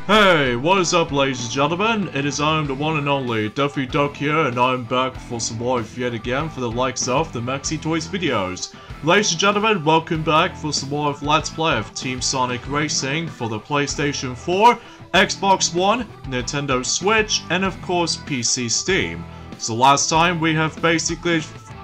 Hey, what is up ladies and gentlemen? It is I am the one and only Duffy Duck here, and I'm back for some more yet again for the likes of the Maxi Toys videos. Ladies and gentlemen, welcome back for some more of Let's Play of Team Sonic Racing for the PlayStation 4, Xbox One, Nintendo Switch, and of course PC Steam. So last time we have basically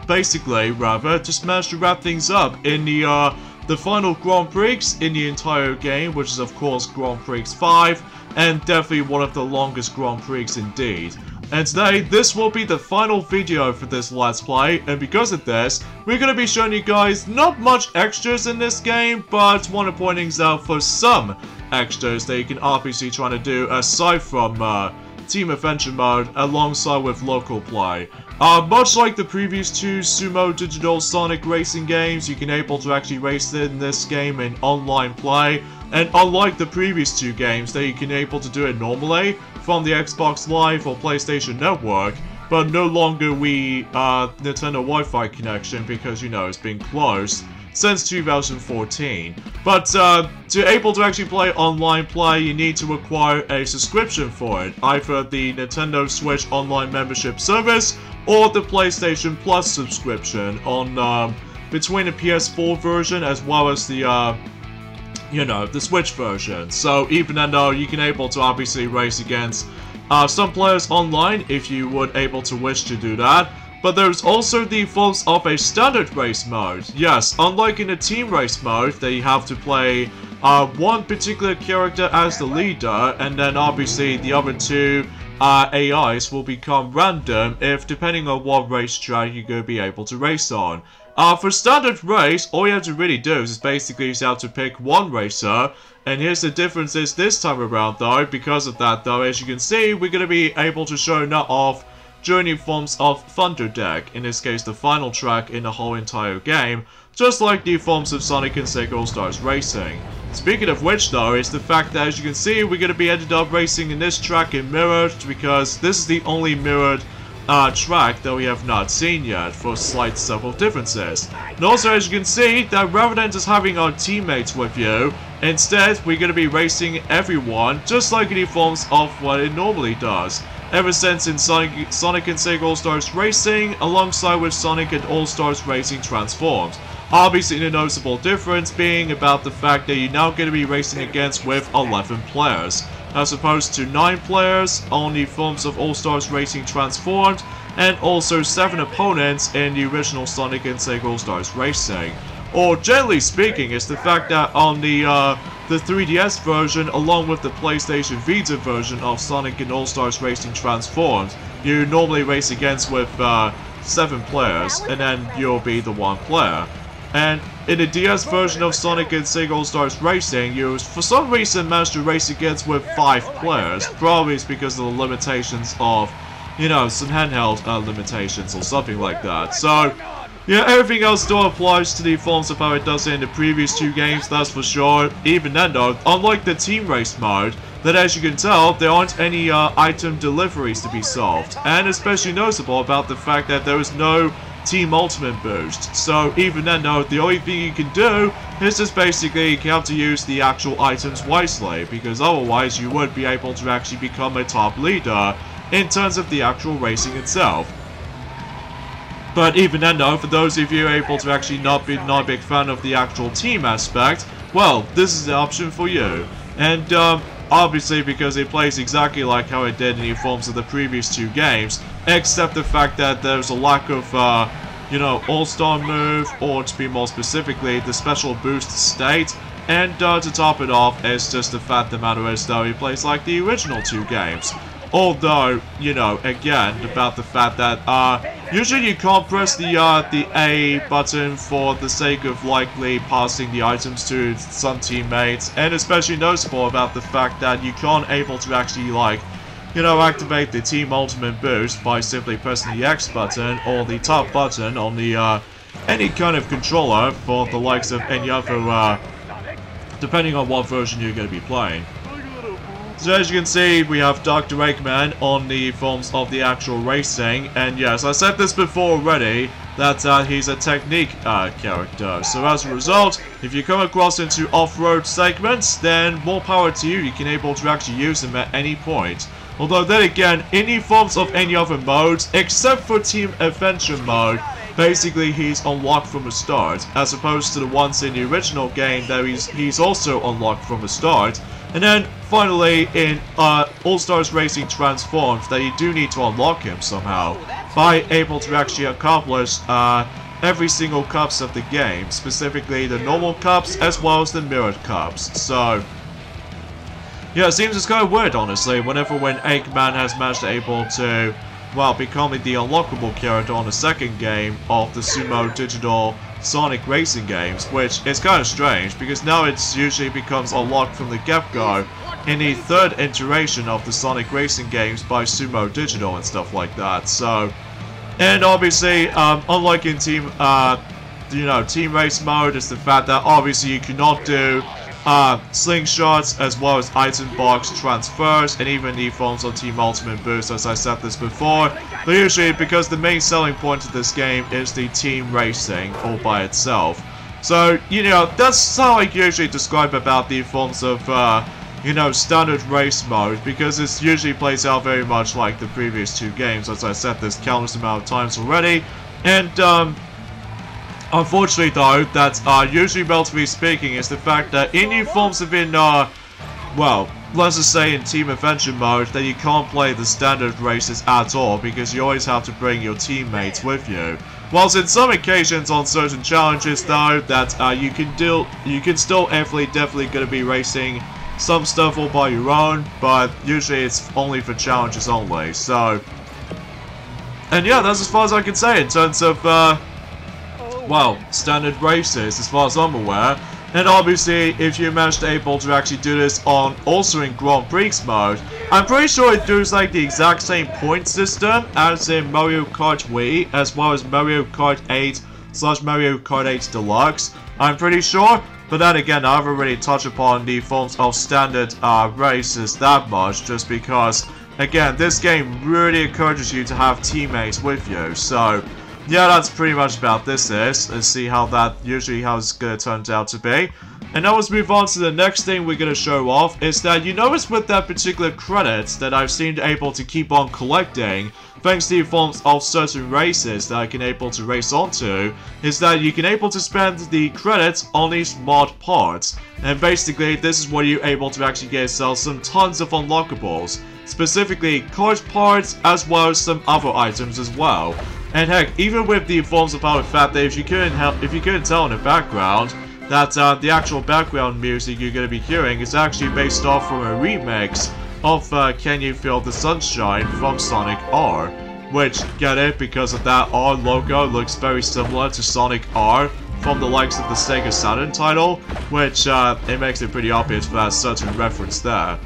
just managed to wrap things up in the final Grand Prix in the entire game, which is of course Grand Prix 5, and definitely one of the longest Grand Prix indeed. And today, this will be the final video for this Let's Play, and because of this, we're going to be showing you guys not much extras in this game, but want to point things out for some extras that you can obviously try to do aside from Team Adventure Mode alongside with local play. Much like the previous two Sumo Digital Sonic racing games, you can able to actually race in this game in online play, and unlike the previous two games that you can able to do it normally from the Xbox Live or PlayStation Network, but no longer Nintendo Wi-Fi connection because, you know, it's been closed since 2014. But to able to actually play online play, you need to acquire a subscription for it, either the Nintendo Switch Online Membership Service or the PlayStation Plus subscription on between the PS4 version as well as the the Switch version. So even though you can able to obviously race against some players online if you would able to wish to do that. But there's also the forms of a standard race mode. Yes, unlike in the team race mode, that you have to play one particular character as the leader, and then obviously the other two AIs will become random if depending on what racetrack you're going to be able to race on. For standard race, all you have to really do is basically you have to pick one racer, and here's the differences this time around though. Because of that though, as you can see, we're going to be able to show not off journey forms of Thunder Deck, in this case the final track in the whole entire game, just like the forms of Sonic and Sega All-Stars Racing. Speaking of which though, is the fact that as you can see, we're going to be ended up racing in this track in mirrored, because this is the only mirrored track that we have not seen yet for slight several differences. And also as you can see, that rather than just having our teammates with you, instead we're going to be racing everyone just like the forms of what it normally does. Ever since in Sonic and Sega All-Stars Racing, alongside with Sonic and All-Stars Racing Transformed. Obviously the noticeable difference being about the fact that you're now going to be racing against with 11 players, as opposed to 9 players on the forms of All-Stars Racing Transformed, and also 7 opponents in the original Sonic and Sega All-Stars Racing. Or generally speaking, it's the fact that on the 3DS version, along with the PlayStation Vita version of Sonic and All-Stars Racing Transformed, you normally race against with 7 players, and then you'll be the 1 player. And in the DS version of Sonic and Sega All-Stars Racing, you for some reason managed to race against with 5 players. Probably it's because of the limitations of, you know, some handheld limitations or something like that. So yeah, everything else still applies to the forms of how it does in the previous two games, that's for sure. Even then though, unlike the team race mode, that as you can tell, there aren't any item deliveries to be solved. And especially noticeable about the fact that there is no Team Ultimate boost. So even then though, the only thing you can do is just basically you have to use the actual items wisely, because otherwise you would be able to actually become a top leader in terms of the actual racing itself. But even then though, for those of you able to actually not be a big fan of the actual team aspect, well, this is the option for you. And obviously because it plays exactly like how it did in the forms of the previous two games, except the fact that there's a lack of, all-star move, or to be more specifically, the special boost state. And to top it off, it's just the fact the matter is though, it plays like the original two games. Although, you know, again, about the fact that, usually you can't press the A button for the sake of likely passing the items to some teammates, and especially noticeable about the fact that you can't able to actually, like, you know, activate the Team Ultimate boost by simply pressing the X button or the top button on the, any kind of controller for the likes of any other, depending on what version you're going to be playing. So as you can see, we have Dr. Eggman on the forms of the actual racing, and yes, I said this before already, that he's a technique character. So as a result, If you come across into off-road segments, then more power to you. You can able to actually use them at any point. Although then again, any forms of any other modes, except for Team Adventure mode, basically he's unlocked from the start, as opposed to the ones in the original game that he's also unlocked from the start. And then finally in All-Stars Racing Transformed, that you do need to unlock him somehow by able to actually accomplish every single cups of the game, specifically the normal cups as well as the mirrored cups. So yeah, it seems it's kind of weird, honestly, when Eggman has managed to able to, well, becoming the unlockable character on the second game of the Sumo Digital Sonic Racing games, which is kind of strange, because now it's usually becomes unlocked from the get-go in the third iteration of the Sonic Racing games by Sumo Digital and stuff like that. So, and obviously, unlike in Team Race mode, is the fact that obviously you cannot do slingshots as well as item box transfers and even the forms of Team Ultimate Boost, as I said this before. But usually, because the main selling point of this game is the team racing all by itself. So, that's how I usually describe about the forms of, standard race mode, because it usually plays out very much like the previous two games, as I said this countless amount of times already. And, unfortunately though, that usually relatively speaking is the fact that any forms of well, let's just say in Team Adventure mode, that you can't play the standard races at all because you always have to bring your teammates with you. Whilst in some occasions on certain challenges though, that you can still definitely gonna be racing some stuff all by your own, but usually it's only for challenges only. So, and yeah, that's as far as I can say in terms of well, standard races, as far as I'm aware. And obviously, if you manage to able to actually do this also in Grand Prix mode, I'm pretty sure it does like the exact same point system as in Mario Kart Wii, as well as Mario Kart 8/Mario Kart 8 Deluxe. I'm pretty sure, but then again, I haven't really touched upon the forms of standard races that much, just because, again, this game really encourages you to have teammates with you. So yeah, that's pretty much about this is. Let's see how it's gonna turn out to be. And now let's move on to the next thing we're gonna show off, is that you notice with that particular credits that I've seemed able to keep on collecting, thanks to the forms of certain races that I can able to race onto, is that you can able to spend the credits on these mod parts. And basically, this is where you're able to actually get yourself some tons of unlockables, specifically card parts as well as some other items as well. And heck, even with the forms of the fact that if you couldn't tell in the background, that the actual background music you're going to be hearing is actually based off from a remix of Can You Feel the Sunshine from Sonic R. Which, get it, because of that R logo looks very similar to Sonic R from the likes of the Sega Saturn title, which it makes it pretty obvious for that certain reference there.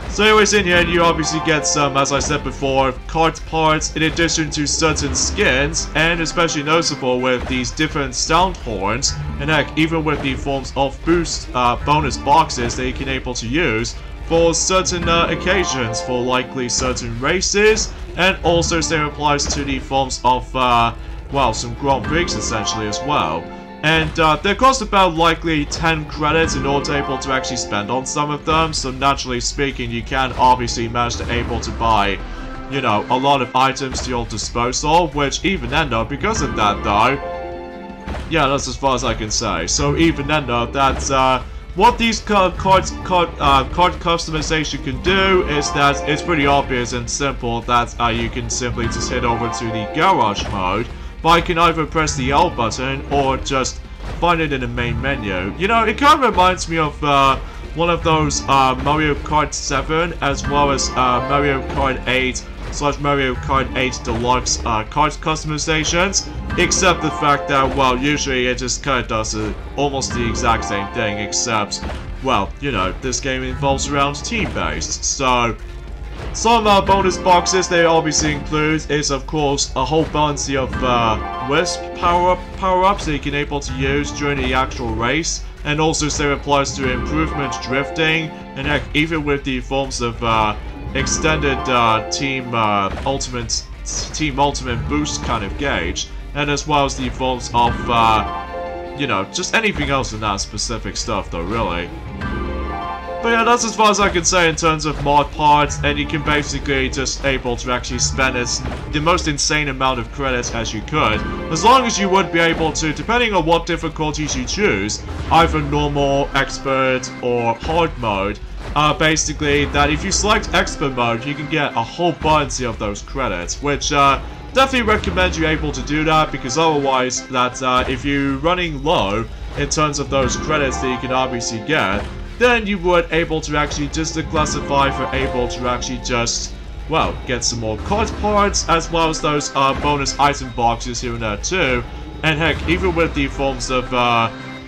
So anyways, in here you obviously get some, as I said before, card parts in addition to certain skins, and especially noticeable with these different sound horns, and heck, even with the forms of boost bonus boxes that you can able to use for certain occasions, for likely certain races, and also same applies to the forms of, well, some Grand Prix essentially as well. And they cost about likely 10 credits in order to able to actually spend on some of them, so naturally speaking you can obviously manage to able to buy, a lot of items to your disposal, which even then though, because of that though, yeah, that's as far as I can say. So even then though, that's what these card customization can do is that it's pretty obvious and simple that you can simply just head over to the garage mode. But I can either press the L button or just find it in the main menu. It kind of reminds me of one of those Mario Kart 7 as well as Mario Kart 8/Mario Kart 8 Deluxe card customizations, except the fact that, well, usually it just kind of does almost the exact same thing, except, well, this game involves around team-based. So some bonus boxes they obviously include is, of course, a whole bunch of Wisp power-ups that you can able to use during the actual race, and also same applies to improvement drifting, and heck, even with the forms of extended Team Ultimate Boost kind of gauge, and as well as the forms of you know, just anything else in that specific stuff though, really. But yeah, that's as far as I can say in terms of mod parts, and you can basically just able to actually spend the most insane amount of credits as you could, as long as you would be able to, depending on what difficulties you choose, either normal, expert, or hard mode, basically that if you select expert mode, you can get a whole bunch of those credits, which definitely recommend you able to do that, because otherwise, if you're running low in terms of those credits that you can obviously get, then you would able to actually just classify for able to actually just, well, get some more card parts, as well as those bonus item boxes here and there too, and heck, even with the forms of,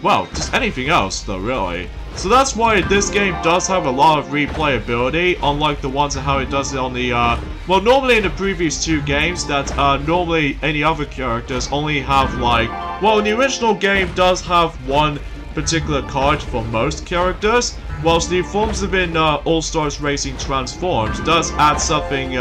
well, just anything else though, really. So that's why this game does have a lot of replayability, unlike the ones and how it does it on the, well, normally in the previous two games, that normally any other characters only have like, well, the original game does have one particular card for most characters, whilst the forms of in All-Stars Racing Transformed does add something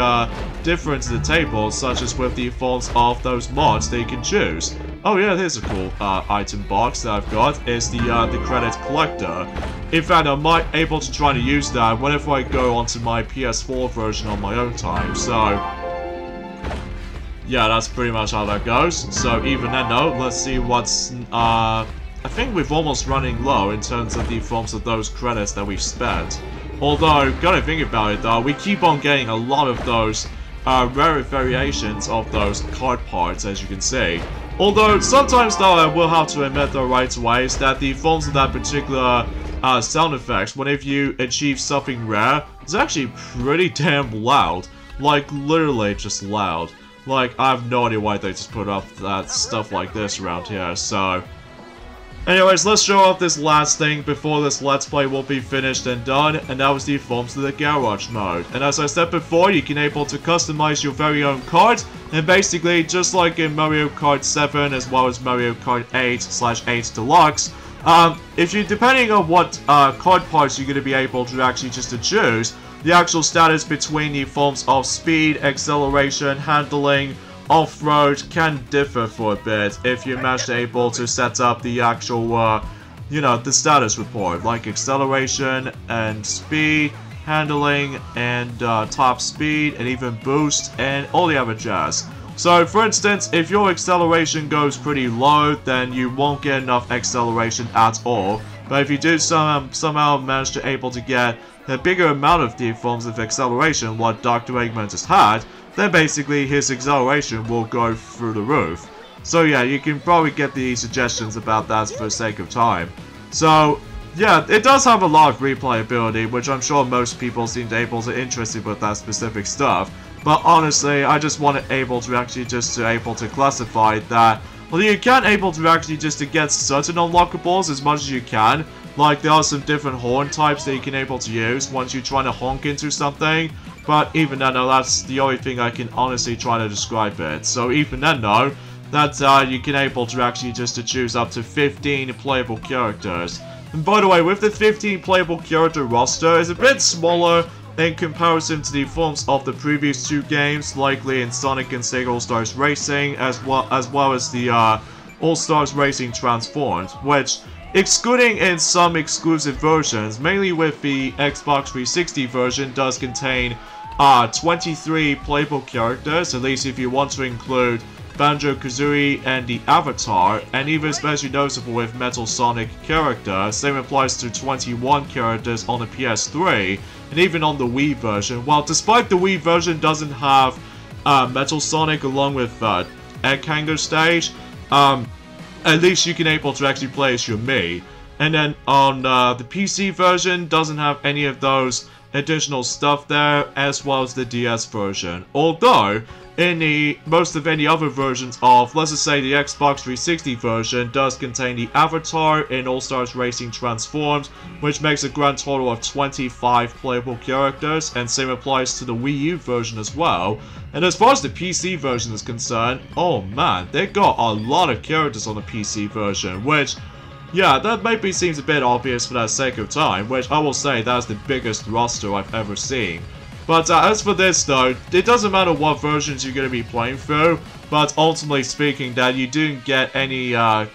different to the table, such as with the forms of those mods that you can choose. Oh yeah, here's a cool item box that I've got, is the credit collector. In fact, I might able to try to use that whenever I go onto my PS4 version on my own time, so yeah, that's pretty much how that goes. So even then though, let's see what's I think we've almost running low in terms of the forms of those credits that we've spent. Although, gotta think about it though, we keep on getting a lot of those rare variations of those card parts, as you can see. Although, sometimes though, I will have to admit though right away, is that the forms of that particular sound effects, whenever you achieve something rare, is actually pretty damn loud. Like, literally just loud. Like, I have no idea why they just put up that stuff like this around here, so anyways, let's show off this last thing before this Let's Play will be finished and done, and that was the forms of the Garage mode. And as I said before, you can able to customize your very own cards, and basically, just like in Mario Kart 7 as well as Mario Kart 8/8 Deluxe, if you, depending on what card parts you're going to be able to actually just to choose, the actual status between the forms of speed, acceleration, handling, off-road can differ for a bit if you manage to able to set up the actual, you know, the status report, like acceleration and speed, handling, and top speed, and even boost, and all the other jazz. So, for instance, if your acceleration goes pretty low, then you won't get enough acceleration at all. But if you do somehow manage to able to get a bigger amount of the forms of acceleration, what Dr. Eggman just had, then basically his acceleration will go through the roof. So yeah, you can probably get the suggestions about that for the sake of time. So yeah, it does have a lot of replayability, which I'm sure most people seem to able to interested with that specific stuff. But honestly, I just want it able to actually just to able to classify that, well, you can able to actually just to get certain unlockables as much as you can. Like, there are some different horn types that you can able to use once you're trying to honk into something. But even then, though, that's the only thing I can honestly try to describe it. So even then, though, that you can able to actually just to choose up to 15 playable characters. And by the way, with the 15 playable character roster, it's a bit smaller in comparison to the forms of the previous two games, likely in Sonic and Sega All-Stars Racing, as well as the All-Stars Racing Transformed, which, excluding in some exclusive versions, mainly with the Xbox 360 version, does contain 23 playable characters, at least if you want to include Banjo-Kazooie and the Avatar, and even especially noticeable with Metal Sonic character. Same applies to 21 characters on the PS3, and even on the Wii version. While despite the Wii version doesn't have Metal Sonic along with Egg Hanger Stage, at least you can able to actually play as your Mii. And then on the PC version, doesn't have any of those additional stuff there, as well as the DS version. Although, in the most of any other versions of, let's just say the Xbox 360 version, does contain the Avatar in All-Stars Racing Transformed, which makes a grand total of 25 playable characters, and same applies to the Wii U version as well. And as far as the PC version is concerned, oh man, they got a lot of characters on the PC version, which, yeah, that maybe seems a bit obvious for that sake of time, which I will say that's the biggest roster I've ever seen. But as for this though, it doesn't matter what versions you're going to be playing through, but ultimately speaking that you didn't get any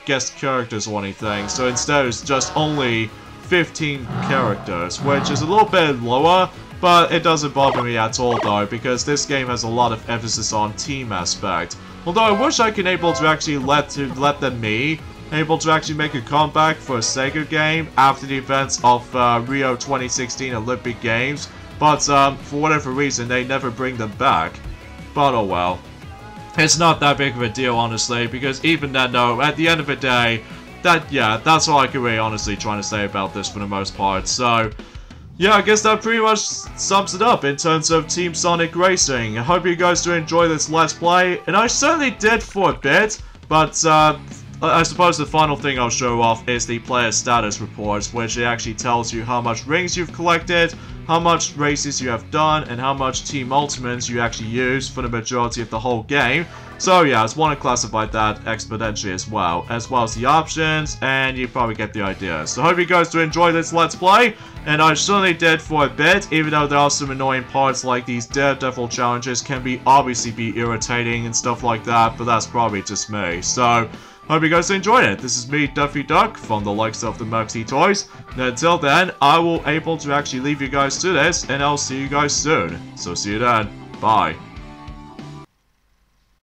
guest characters or anything, so instead it's just only 15 characters, which is a little bit lower, but it doesn't bother me at all though, because this game has a lot of emphasis on team aspect. Although I wish I could able to actually let them be able to actually make a comeback for a Sega game after the events of Rio 2016 Olympic Games, but for whatever reason they never bring them back. But oh well. It's not that big of a deal honestly, because even then though, at the end of the day, that's all I can really honestly try to say about this for the most part. So yeah, I guess that pretty much sums it up in terms of Team Sonic Racing. I hope you guys do enjoy this Let's Play, and I certainly did for a bit, but I suppose the final thing I'll show off is the player status report, which it actually tells you how much rings you've collected, how much races you have done, and how much Team Ultimates you actually use for the majority of the whole game. So yeah, I just want to classify that exponentially as well as the options, and you probably get the idea. So I hope you guys do enjoy this Let's Play, and I certainly did for a bit, even though there are some annoying parts like these Daredevil challenges can obviously be irritating and stuff like that, but that's probably just me. So hope you guys enjoyed it. This is me, Duffy Duck, from the likes of the Maxi Toys. And until then, I will able to actually leave you guys to this, and I'll see you guys soon. So see you then. Bye.